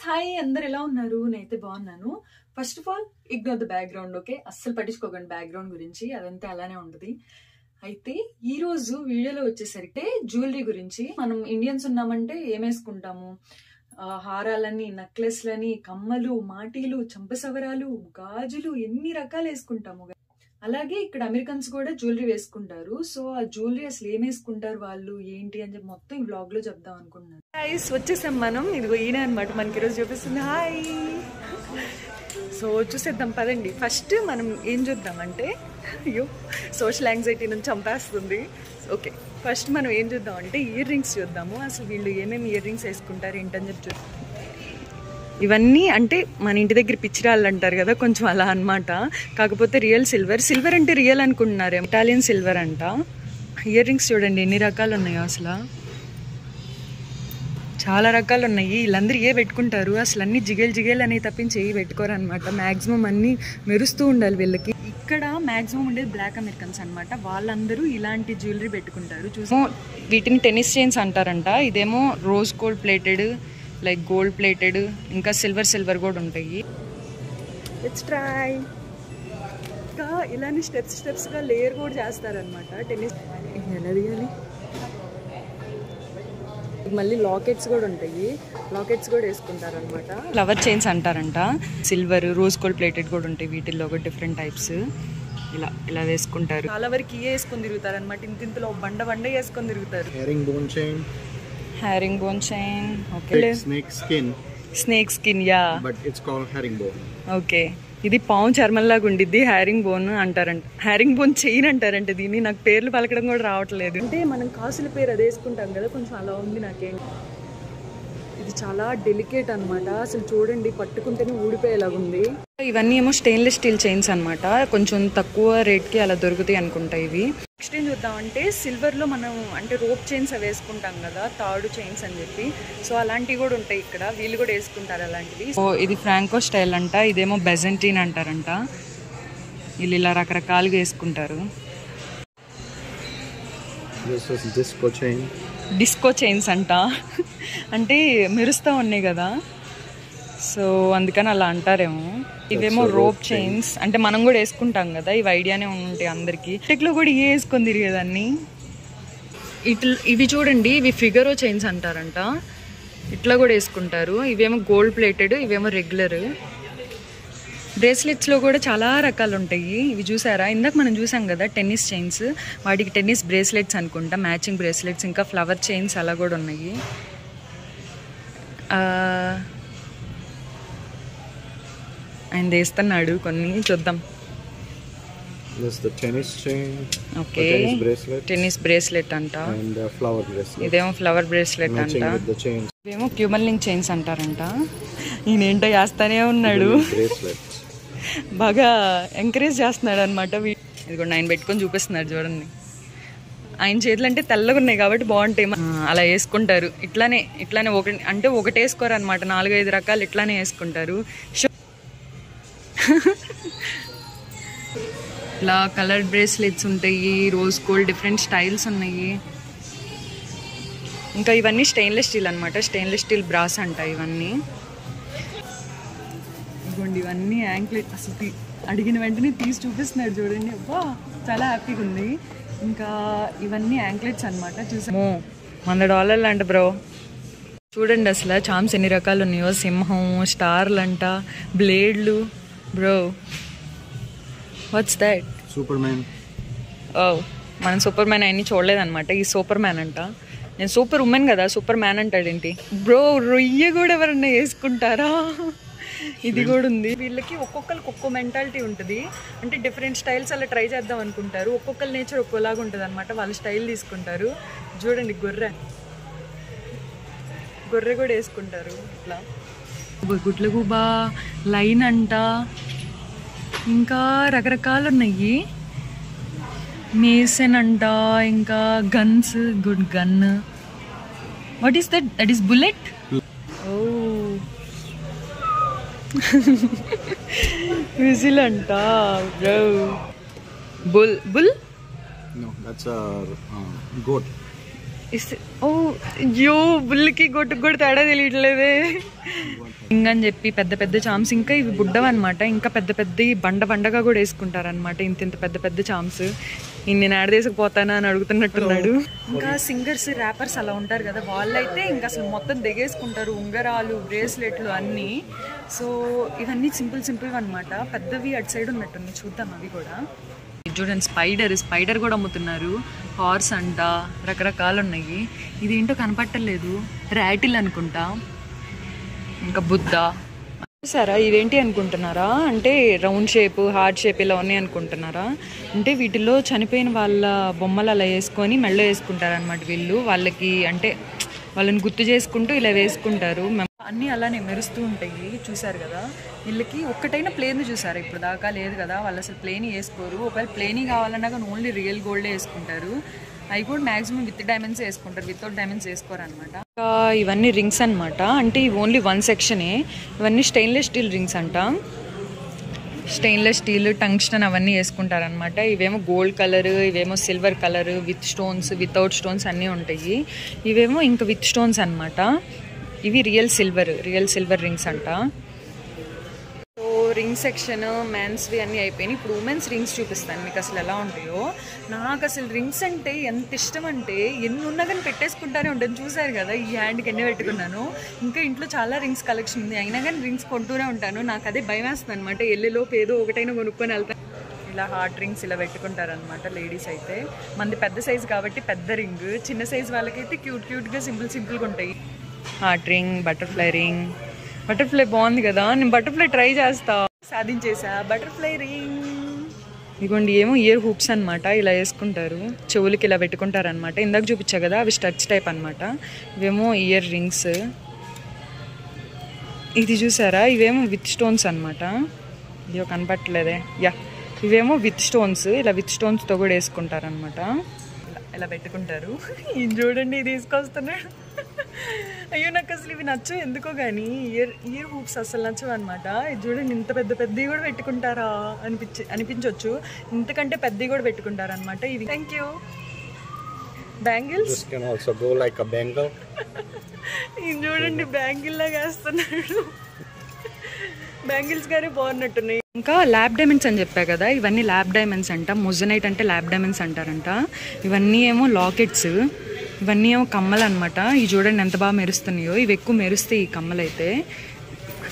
Hi అందరు ఎలా ఉన్నారు? నేనైతే బాగున్నాను. First of all ignore the background, okay? అస్సలు పట్టించుకోకండి బ్యాక్గ్రౌండ్ గురించి, అదంతా అలానే ఉంటుంది. అయితే ఈ రోజు వీడియోలో వచ్చేసరికి జ్యువెలరీ గురించి. మనం ఇండియన్స్ ఉన్నామంటే ఏమేసుకుంటాము? హారాలని, నెక్లెస్లని, కమ్మలు, మాటీలు, చంపసవరాలు, గాజులు, ఎన్ని రకాలు వేసుకుంటాము. అలాగే ఇక్కడ అమెరికన్స్ కూడా జ్యువెలరీ వేసుకుంటారు. సో ఆ జ్యువెలరీ అసలు ఏం వేసుకుంటారు వాళ్ళు, ఏంటి అని చెప్పి మొత్తం ఈ బ్లాగ్ లో చెప్దాం అనుకున్నాను. వచ్చేసాం మనం. ఇదిగో ఈయన అనమాట మనకి ఈరోజు చూపిస్తుంది. హాయ్. సో చూసేద్దాం పదండి. ఫస్ట్ మనం ఏం చూద్దామంటే, అయ్యో సోషల్ యాంగ్జైటీ నుంచి చంపేస్తుంది. ఓకే, ఫస్ట్ మనం ఏం చూద్దాం అంటే ఇయర్ రింగ్స్ చూద్దాము. అసలు వీళ్ళు ఏమేమి ఇయర్ రింగ్స్ వేసుకుంటారు ఏంటని చెప్పి చూద్దాం. ఇవన్నీ అంటే మన ఇంటి దగ్గర పిచ్చిరాళ్ళు అంటారు కదా, కొంచెం అలా అనమాట. కాకపోతే రియల్ సిల్వర్. సిల్వర్ అంటే రియల్ అనుకుంటున్నారు, ఇటాలియన్ సిల్వర్ అంట. ఇయర్ రింగ్స్ చూడండి ఎన్ని రకాలు ఉన్నాయో, అసలు చాలా రకాలు ఉన్నాయి. వీళ్ళందరూ ఏ పెట్టుకుంటారు, అసలు అన్ని జిగేల్ జిగేల్ అని తప్పించి ఏ పెట్టుకోరు అనమాట. మ్యాక్సిమం అన్ని మెరుస్తూ ఉండాలి వీళ్ళకి. ఇక్కడ మ్యాక్సిమం ఉండేది బ్లాక్ అమెరికన్స్ అనమాట. వాళ్ళందరూ ఇలాంటి జ్యువెలరీ పెట్టుకుంటారు. చూసాం, వీటిని టెన్నిస్ చైన్స్ అంటారంట. ఇదేమో rose gold plated, like gold plated, ఇంకా సిల్వర్ కూడా ఉంటాయి. Let's try. ఇంకా ఇలానే స్టెప్స్గా లేయర్ కూడా చేస్తారనమాట. టెన్నిస్ ఎలా తీయాలి. మళ్ళీ లాకెట్స్ కూడా ఉంటాయి, లాకెట్స్ కూడా వేసుకుంటారు అనమాట. ఫ్లవర్ చైన్స్ అంటారంట. సిల్వర్, రోజ్ గోల్డ్ ప్లేటెడ్ కూడా ఉంటాయి వీటిల్లో, ఒక డిఫరెంట్ టైప్స్. ఇలా వేసుకుంటారు. చాలా వరకు ఇవే వేసుకొని తిరుగుతారు అనమాట. ఇంతలో బండ వేసుకొని తిరుగుతారు. Herringbone chain. Okay. Snake skin, yeah. But it's called herringbone. Okay. ఇది పాము చర్మంలాగా ఉండిద్ది. హ్యారింగ్ బోన్ అంటారంట. హ్యారింగ్ బోన్ చైన్ అంటారంట దీన్ని. నాకు పేర్లు పలకడం కూడా రావట్లేదు. అంటే మనం కాసుల పేరు అది వేసుకుంటాం కదా, కొంచెం అలా ఉంది నాకేం. ఇది చాలా డెలికేట్ అనమాట. అసలు చూడండి, పట్టుకుంటేనే ఊడిపోయేలాగుంది. ఇవన్నీ ఏమో స్టెయిన్లెస్ స్టీల్ చైన్స్ అనమాట. కొంచెం తక్కువ రేట్కి అలా దొరుకుతాయి అనుకుంటా ఇవి. నెక్స్ట్ ఏం చూద్దామంటే, సిల్వర్లో మనం అంటే రోప్ చైన్స్ అవి వేసుకుంటాం కదా, తాడు చైన్స్ అని చెప్పి. సో అలాంటివి కూడా ఉంటాయి ఇక్కడ. వీళ్ళు కూడా వేసుకుంటారు అలాంటివి. సో ఇది ఫ్రాంకో స్టైల్ అంట. ఇదేమో బెజెంటీన్ అంటారంట. వీళ్ళు ఇలా రకరకాలుగా వేసుకుంటారు. డిస్కో చైన్స్ అంట. అంటే మెరుస్తూ ఉన్నాయి కదా, సో అందుకని అలా అంటారేమో. ఇవేమో రోప్ చైన్స్, అంటే మనం కూడా వేసుకుంటాం కదా, ఇవి ఐడియానే ఉంటాయి అందరికి. టెక్లో కూడా ఇవే వేసుకొని తిరిగేదాన్ని. ఇవి చూడండి, ఇవి ఫిగరో చైన్స్ అంటారంట. ఇట్లా కూడా వేసుకుంటారు. ఇవేమో గోల్డ్ ప్లేటెడ్, ఇవేమో రెగ్యులర్. బ్రేస్లెట్స్లో కూడా చాలా రకాలు ఉంటాయి. ఇవి చూసారా, ఇందాక మనం చూసాం కదా టెన్నిస్ చైన్స్, వాటికి టెన్నిస్ బ్రేస్లెట్స్ అనుకుంటా, మ్యాచింగ్ బ్రేస్లెట్స్. ఇంకా ఫ్లవర్ చైన్స్ అలా కూడా ఉన్నాయి. ఆయన వేస్తున్నాడు కొన్ని, చూద్దాం. ఓకే, టెన్నిస్ బ్రేస్లెట్ అంట. ఇదేమో ఫ్లవర్ బ్రేస్లెట్ అంట. ఇవేమో క్యూమల్లింగ్ చైన్స్ అంటారంట. ఈయనేంటో వేస్తానే ఉన్నాడు, బాగా ఎంకరేజ్ చేస్తున్నాడు అనమాట. ఇది కూడా ఆయన పెట్టుకొని చూపిస్తున్నాడు చూడండి. ఆయన చేతులు అంటే తెల్లగా ఉన్నాయి కాబట్టి బాగుంటాయి. అలా వేసుకుంటారు. ఇట్లానే ఒకటి వేసుకోరు అనమాట, 4-5 రకాలు ఇట్లానే వేసుకుంటారు. ఇలా కలర్ బ్రేస్లెట్స్ ఉంటాయి, రోజ్ గోల్డ్, డిఫరెంట్ స్టైల్స్ ఉన్నాయి. ఇంకా ఇవన్నీ స్టెయిన్లెస్ స్టీల్ అనమాట. స్టెయిన్లెస్ స్టీల్ బ్రాస్ అంట ఇవన్నీ. ఇదిగోండి, ఇవన్నీ యాంక్లెట్. అసలు అడిగిన వెంటనే తీసి చూపిస్తున్నాడు చూడండి. అబ్బా, చాలా హ్యాపీగా ఉంది. ఇంకా ఇవన్నీ యాంక్లెట్స్ అనమాట. చూసాము, $100 అంట బ్రో. చూడండి అసలు చామ్స్ ఎన్ని రకాలు ఉన్నాయో. సింహం, స్టార్లు అంట, బ్లేడ్లు. Bro, what's that? Superman. Oh, మనం సూపర్ మ్యాన్ అవన్నీ చూడలేదన్నమాట. ఈ సూపర్ మ్యాన్ అంట. నేను సూపర్ ఉమెన్ కదా, సూపర్ మ్యాన్ అంటాడేంటి బ్రో? రొయ్య కూడా ఎవరన్నా వేసుకుంటారా? ఇది కూడా ఉంది. వీళ్ళకి ఒక్కొక్కరికి ఒక్కో మెంటాలిటీ ఉంటుంది. అంటే డిఫరెంట్ స్టైల్స్ అలా ట్రై చేద్దాం అనుకుంటారు. ఒక్కొక్కరి నేచర్ ఒక్కోలాగా ఉంటుంది అనమాట. వాళ్ళ స్టైల్ తీసుకుంటారు. చూడండి, గొర్రె కూడా వేసుకుంటారు. ఇట్లా గుడ్లగూబా, లైన్ అంట, ఇంకా రకరకాలు ఉన్నాయి. మేసన్ అంట, ఇంకా guns. Good gun. What is that? That is bullet. Oh, whistle అంట bro. Bull. No, that's a goat. ఓ అయ్యో బుల్లికి గొట్టుకు కూడా తేడా తెలియట్లేదే. ఇంకని చెప్పి పెద్ద పెద్ద చామ్స్, ఇంకా ఇవి బుడ్డవన్నమాట. ఇంకా పెద్ద పెద్ద బండగా కూడా వేసుకుంటారనమాట. ఇంత పెద్ద పెద్ద చామ్స్. నేను ఆడదేసుకుపోతానా అని అడుగుతున్నట్టున్నాడు. ఇంకా సింగర్స్ ర్యాపర్స్ అలా ఉంటారు కదా, వాళ్ళైతే ఇంకా అసలు మొత్తం దిగేసుకుంటారు, ఉంగరాలు బ్రేస్లెట్లు అన్నీ. సో ఇవన్నీ సింపుల్ అనమాట. పెద్దవి అటు సైడ్ ఉన్నట్టుంది, చూద్దాం అవి కూడా. చూడండి స్పైడర్ కూడా అమ్ముతున్నారు. హార్స్ అంట, రకరకాలు ఉన్నాయి. ఇదేంటో కనపట్టలేదు, ర్యాటిల్ అనుకుంటా. ఇంకా బుద్ధ. సరే ఇవేంటి అనుకుంటున్నారా అంటే రౌండ్ షేప్, హార్ట్ షేప్ ఇలా ఉన్నాయి అనుకుంటున్నారా అంటే వీటిల్లో చనిపోయిన వాళ్ళ బొమ్మలు అలా వేసుకొని మెళ్ళో వేసుకుంటారనమాట వీళ్ళు. వాళ్ళకి అంటే వాళ్ళని గుర్తు చేసుకుంటూ ఇలా వేసుకుంటారు. అన్నీ అలానే మెరుస్తూ ఉంటాయి. చూసారు కదా, వీళ్ళకి ఒక్కటైనా ప్లేన్ చూసారు ఇప్పుడు దాకా లేదు కదా, వాళ్ళు అసలు ప్లేన్ వేసుకోరు. ఒకవేళ ప్లేన్ కావాలన్నా కానీ ఓన్లీ రియల్ గోల్డే వేసుకుంటారు. అవి కూడా మ్యాక్సిమం విత్ డైమండ్స్ వేసుకుంటారు, వితౌట్ డైమండ్స్ వేసుకోరు అనమాట. ఇంకా ఇవన్నీ రింగ్స్ అనమాట. అంటే ఇవి ఓన్లీ వన్ సెక్షనే. ఇవన్నీ స్టెయిన్లెస్ స్టీల్ రింగ్స్ అంట. స్టెయిన్లెస్ స్టీల్, టంగ్స్టన్ అవన్నీ వేసుకుంటారనమాట. ఇవేమో గోల్డ్ కలర్, ఇవేమో silver colour, with stones, without stones అన్నీ ఉంటాయి. ఇవేమో ఇంకా విత్ స్టోన్స్ అనమాట. ఇవి రియల్ సిల్వర్ రింగ్స్ అంట. సో రింగ్ సెక్షన్ మెన్స్వి అన్నీ అయిపోయినాయి. ఇప్పుడు ఉమెన్స్ రింగ్స్ చూపిస్తాను మీకు అసలు ఎలా ఉంటాయో. నాకు అసలు రింగ్స్ అంటే ఎంత ఇష్టం అంటే ఎన్ని ఉన్నా కానీ పెట్టేసుకుంటానే ఉంటాను. చూసారు కదా ఈ హ్యాండ్కి ఎన్ని పెట్టుకున్నాను. ఇంకా ఇంట్లో చాలా రింగ్స్ కలెక్షన్ ఉంది, అయినా కానీ రింగ్స్ కొంటూనే ఉంటాను. నాకు అదే భయం వేస్తుంది అనమాట, ఎల్లులోపు ఏదో ఒకటైనా కొనుక్కొని వెళ్తాను. ఇలా హార్ట్ రింగ్స్ ఇలా పెట్టుకుంటారనమాట లేడీస్ అయితే. మనది పెద్ద సైజు కాబట్టి పెద్ద రింగ్, చిన్న సైజు వాళ్ళకైతే క్యూట్గా సింపుల్గా ఉంటాయి. హార్ట్ రింగ్, బటర్ఫ్లై బాగుంది కదా, నేను బటర్ఫ్లై ట్రై చేస్తా. సాధించేసా బటర్ఫ్లై రింగ్. ఇదిగోండి ఏమో ఇయర్ హూప్స్ అనమాట, ఇలా వేసుకుంటారు, చెవులకి ఇలా పెట్టుకుంటారు అనమాట. ఇందాక చూపించా కదా అవి స్టడ్స్ టైప్ అనమాట. ఇవేమో ఇయర్ రింగ్స్. ఇది చూసారా, ఇవేమో విత్ స్టోన్స్ అనమాట. ఇది కనపట్టలేదే, యా ఇవేమో విత్ స్టోన్స్. ఇలా విత్ స్టోన్స్తో కూడా వేసుకుంటారనమాట. ఇలా పెట్టుకుంటారు. ఇది చూడండి తీసుకొస్తున్నాడు. అయ్యో నాకు అసలు ఇవి నచ్చవు ఎందుకో కానీ, ఇయర్ హూప్స్ అసలు నచ్చవు అనమాట. ఇది చూడండి ఇంత పెద్దవి కూడా పెట్టుకుంటారా అనిపించవచ్చు. ఇంతకంటే పెద్దవి కూడా పెట్టుకుంటారు అనమాట ఇవి. Thank you. బ్యాంగిల్స్ ఇది చూడండి బ్యాంగిల్ లాగా వేస్తున్నాడు. బ్యాంగిల్స్ గానే బాగున్నట్టున్నాయి. ఇంకా ల్యాబ్ డైమండ్స్ అని చెప్పా కదా, ఇవన్నీ ల్యాబ్ డైమండ్స్ అంట. మొజనైట్ అంటే ల్యాబ్ డైమండ్స్ అంటారంట. ఇవన్నీ ఏమో లాకెట్స్, ఇవన్నీ ఏమో కమ్మలు అనమాట. ఇవి చూడండి ఎంత బాగా మెరుస్తున్నాయో. ఇవి ఎక్కువ మెరుస్తాయి ఈ కమ్మలు అయితే.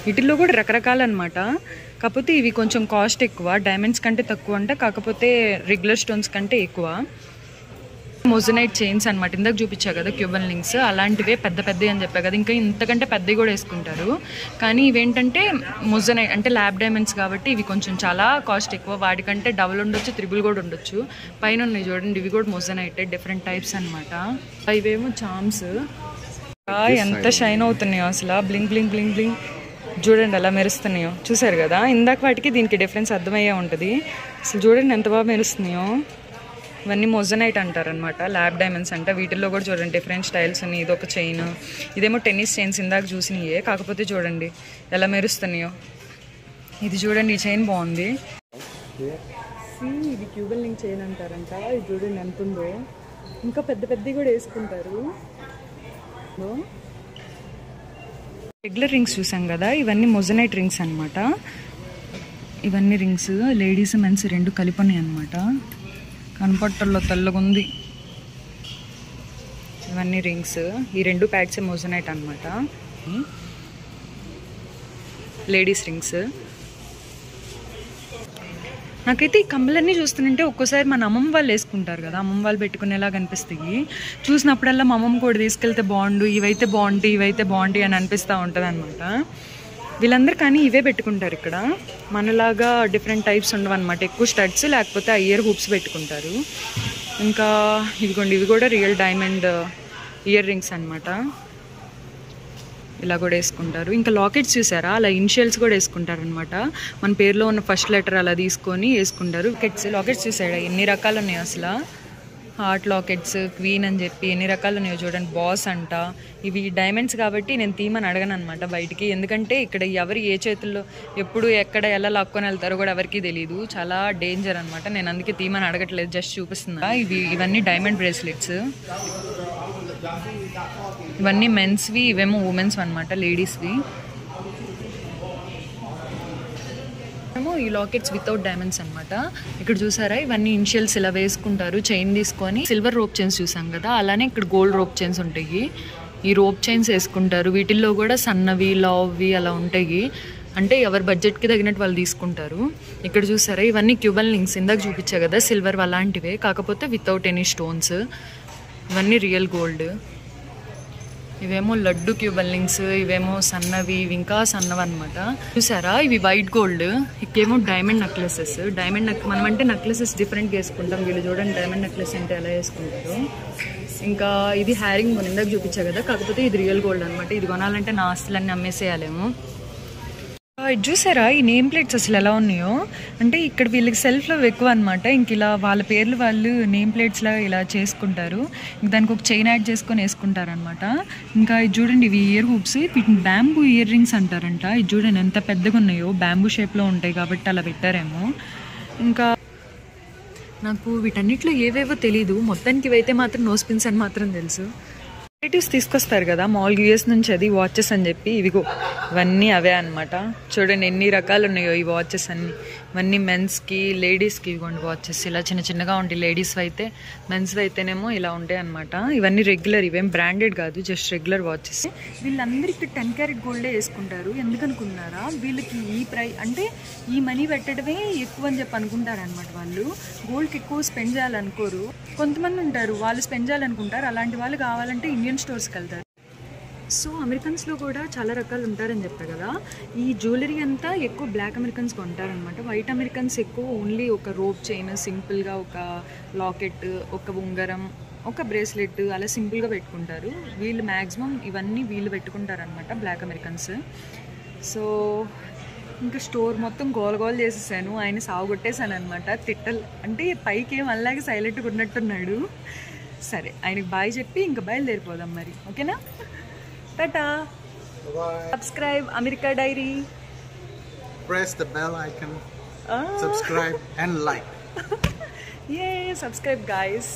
వీటిల్లో కూడా రకరకాలు అనమాట. కాకపోతే ఇవి కొంచెం కాస్ట్ ఎక్కువ, డైమండ్స్ కంటే తక్కువ అంట. కాకపోతే రెగ్యులర్ స్టోన్స్ కంటే ఎక్కువ. మొజనైట్ చైన్స్ అనమాట, ఇందాక చూపించా కదా క్యూబన్ లింక్స్, అలాంటివే పెద్దవి అని చెప్పా కదా. ఇంకా ఇంతకంటే పెద్దవి కూడా వేసుకుంటారు. కానీ ఇవేంటంటే మొజనైట్ అంటే ల్యాబ్ డైమండ్స్ కాబట్టి ఇవి కొంచెం చాలా కాస్ట్ ఎక్కువ. వాటికంటే డబుల్ ఉండొచ్చు, త్రిబుల్ కూడా ఉండొచ్చు. పైన ఉన్నాయి చూడండి, ఇవి కూడా మొజనైట్, డిఫరెంట్ టైప్స్ అనమాట. ఇవేమో చామ్స్, ఎంత షైన్ అవుతున్నాయో అసలు, బ్లింక్ చూడండి ఎలా మెరుస్తున్నాయో. చూసారు కదా, ఇందాక వాటికి దీనికి డిఫరెన్స్ అర్థమయ్యే ఉంటుంది. అసలు చూడండి ఎంత బాగా మెరుస్తున్నాయో. ఇవన్నీ మొజనైట్ అంటారనమాట, ల్యాబ్ డైమండ్స్ అంట. వీటిల్లో కూడా చూడండి డిఫరెంట్ స్టైల్స్ ఉన్నాయి. ఇదొక చైన్, ఇదేమో టెన్నిస్ చైన్స్ ఇందాక చూసినయే, కాకపోతే చూడండి ఎలా మెరుస్తున్నాయో. ఇది చూడండి, ఈ చైన్ బాగుంది. ఇది క్యూబన్ లింక్ చైన్ అంటారంట. ఇది చూడండి ఎంత ఉందో. ఇంకా పెద్దవి కూడా వేసుకుంటారు. రెగ్యులర్ రింగ్స్ చూసాం కదా, ఇవన్నీ మొజనైట్ రింగ్స్ అనమాట. ఇవన్నీ రింగ్స్ లేడీస్ మెన్స్ రెండు కలిపి ఉన్నాయి అనమాట. కనపట్టల్లో తెల్లగుంది. ఇవన్నీ రింగ్స్, ఈ రెండు ప్యాడ్స్ మొజనైట్ అనమాట. Ladies rings. నాకైతే ఈ కమ్మలన్నీ చూస్తుంటే ఒక్కోసారి మన అమ్మమ్మ వాళ్ళు వేసుకుంటారు కదా, అమ్మమ్మ వాళ్ళు పెట్టుకునేలాగా అనిపిస్తాయి. చూసినప్పుడల్లా మా అమ్మమ్మ కూడా తీసుకెళ్తే బాగుండు, ఇవైతే బాగుంటాయి అని అనిపిస్తూ ఉంటుంది అనమాట. వీళ్ళందరూ కానీ ఇవే పెట్టుకుంటారు ఇక్కడ. మనలాగా డిఫరెంట్ టైప్స్ ఉండవు అనమాట. ఎక్కువ స్టడ్స్ లేకపోతే ఆ ఇయర్ హూప్స్ పెట్టుకుంటారు. ఇంకా ఇదిగోండి, ఇవి కూడా రియల్ డైమండ్ ఇయర్ రింగ్స్ అనమాట. ఇలా కూడా వేసుకుంటారు. ఇంకా లాకెట్స్ చూసారా, అలా ఇనిషియల్స్ కూడా వేసుకుంటారు అనమాట. మన పేరులో ఉన్న ఫస్ట్ లెటర్ అలా తీసుకొని వేసుకుంటారు. లాకెట్స్ చూసారా ఎన్ని రకాలు ఉన్నాయో అసలు. హార్ట్ లాకెట్స్, క్వీన్ అని చెప్పి ఎన్ని రకాలు ఉన్నాయో చూడండి. బాస్ అంట. ఇవి డైమండ్స్ కాబట్టి నేను తీమని అడగను అనమాట బయటికి, ఎందుకంటే ఇక్కడ ఎవరు ఏ చేతుల్లో ఎప్పుడు ఎక్కడ ఎలా లాక్కొని వెళ్తారో కూడా ఎవరికి తెలియదు. చాలా డేంజర్ అనమాట. నేను అందుకే తీమని అడగట్లేదు, జస్ట్ చూపిస్తున్నా. ఇవన్నీ డైమండ్ బ్రేస్లెట్స్. ఇవన్నీ మెన్స్వి, ఇవేమో ఉమెన్స్ అనమాట, లేడీస్వి. ఏమో ఈ లాకెట్స్ వితౌట్ డైమండ్స్ అనమాట. ఇక్కడ చూసారా, ఇవన్నీ ఇనిషియల్స్ ఇలా వేసుకుంటారు, చైన్ తీసుకొని. సిల్వర్ రోప్ చైన్స్ చూసాం కదా, అలానే ఇక్కడ గోల్డ్ రోప్ చైన్స్ ఉంటాయి. ఈ రోప్ చైన్స్ వేసుకుంటారు. వీటిల్లో కూడా సన్నవి, లావ్వి అలా ఉంటాయి. అంటే ఎవరి బడ్జెట్కి తగినట్టు వాళ్ళు తీసుకుంటారు. ఇక్కడ చూసారా, ఇవన్నీ క్యూబన్ లింక్స్, ఇందాక చూపించా కదా సిల్వర్ అలాంటివే, కాకపోతే వితౌట్ ఎనీ స్టోన్స్. ఇవన్నీ రియల్ గోల్డ్. ఇవేమో లడ్డు క్యూబన్ లింక్స్, ఇవేమో సన్నవి, ఇవి ఇంకా సన్నవి అనమాట. చూసారా, ఇవి వైట్ గోల్డ్, ఇకేమో డైమండ్ నెక్లెసెస్. మనం అంటే నెక్లెసెస్ డిఫరెంట్గా వేసుకుంటాం, వీళ్ళు చూడండి డైమండ్ నెక్లెస్ అంటే ఎలా వేసుకుంటారు. ఇంకా ఇది హ్యారింగ్ ఇందాక చూపించా కదా, కాకపోతే ఇది రియల్ గోల్డ్ అనమాట. ఇది కొనాలంటే నా ఆస్తులన్నీ అమ్మేసేయాలేమో. ఇది చూసారా, ఈ నేమ్ ప్లేట్స్ అసలు ఎలా ఉన్నాయో. అంటే ఇక్కడ వీళ్ళకి సెల్ఫ్ లవ్ ఎక్కువ అనమాట. ఇంక ఇలా వాళ్ళ పేర్లు వాళ్ళు నేమ్ ప్లేట్స్లా ఇలా చేసుకుంటారు. దానికి ఒక చైన్ యాడ్ చేసుకొని వేసుకుంటారు అనమాట. ఇంకా ఇది చూడండి, ఇవి ఇయర్ హూప్స్, వీటిని బ్యాంబూ ఇయర్ రింగ్స్ అంటారంట. ఇది చూడండి ఎంత పెద్దగా ఉన్నాయో, బ్యాంబూ షేప్లో ఉంటాయి కాబట్టి అలా పెట్టారేమో. ఇంకా నాకు వీటన్నిటిలో ఏవేవో తెలీదు, మొత్తానికి ఇవైతే మాత్రం నో స్పిన్స్ అని మాత్రం తెలుసు. రిలేటివ్స్ తీసుకొస్తారు కదా మామూలుగా యూఎస్ నుంచి, అది వాచెస్ అని చెప్పి. ఇవిగో ఇవన్నీ అవే అనమాట. చూడండి ఎన్ని రకాలు ఉన్నాయో ఈ వాచెస్ అన్నీ. ఇవన్నీ మెన్స్కి, లేడీస్కి. ఇవ్వండి వాచెస్ ఇలా చిన్న చిన్నగా ఉంటాయి. లేడీస్ అయితే, మెన్స్ అయితేనేమో ఇలా ఉంటాయి అనమాట. ఇవన్నీ రెగ్యులర్, ఇవేం బ్రాండెడ్ కాదు, జస్ట్ రెగ్యులర్ వాచెస్. వీళ్ళందరికీ 10 క్యారెట్ గోల్డే వేసుకుంటారు. ఎందుకనుకున్నారా, వీళ్ళకి అంటే ఈ మనీ పెట్టడమే ఎక్కువ అని చెప్పి అనుకుంటారు అనమాట. వాళ్ళు గోల్డ్కి ఎక్కువ స్పెండ్ చేయాలనుకోరు. కొంతమంది ఉంటారు వాళ్ళు స్పెండ్ చేయాలనుకుంటారు, అలాంటి వాళ్ళు కావాలంటే ఇండియన్ స్టోర్స్కి వెళ్తారు. సో అమెరికన్స్లో కూడా చాలా రకాలు ఉంటారని చెప్పా కదా. ఈ జ్యువెలరీ అంతా ఎక్కువ బ్లాక్ అమెరికన్స్ కొంటారనమాట. వైట్ అమెరికన్స్ ఎక్కువ ఓన్లీ ఒక రోప్ చైన్, సింపుల్గా ఒక లాకెట్, ఒక ఉంగరం, ఒక బ్రేస్లెట్ అలా సింపుల్గా పెట్టుకుంటారు. వీళ్ళు మ్యాక్సిమం ఇవన్నీ వీళ్ళు పెట్టుకుంటారనమాట, బ్లాక్ అమెరికన్స్. సో ఇంకా స్టోర్ మొత్తం గోల్ చేసేసాను. ఆయన సాగుగొట్టేశాను అనమాట. తిట్టలు అంటే పైకి ఏం అలాగే సైలెంట్గా ఉన్నట్టున్నాడు. సరే ఆయనకి బాయ్ చెప్పి ఇంకా బయలుదేరిపోదాం మరి, ఓకేనా? Tata. Subscribe America diary. Press the bell icon. Subscribe and like. Yay, subscribe guys.